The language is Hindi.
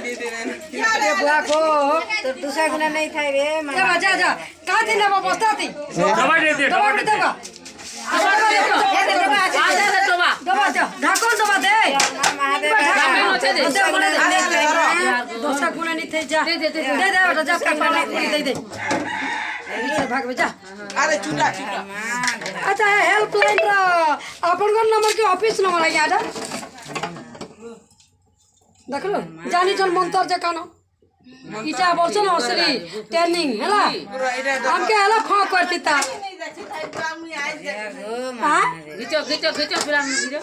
बुआ को तो दूसरा गुना नहीं था रे मामा जा जा कहाँ थी ना वो बस्ता थी दवा दे दे दवा दे दवा ढाकोन दवा दे दूसरा गुना नहीं थे जा दे बेटा जा पानी पूरी दे दे भाग जा अरे चुटा चुटा अच्छा हेल्पलाइन रा अपन को नंबर के ऑफिस नंबर आ गया देख लो जानी चल मंतर जे कानो इटा बोलछ न असली ट्रेनिंग हैला हमके हैला फा करती ता हां घिचो घिचो घिचो फिर हम घिचो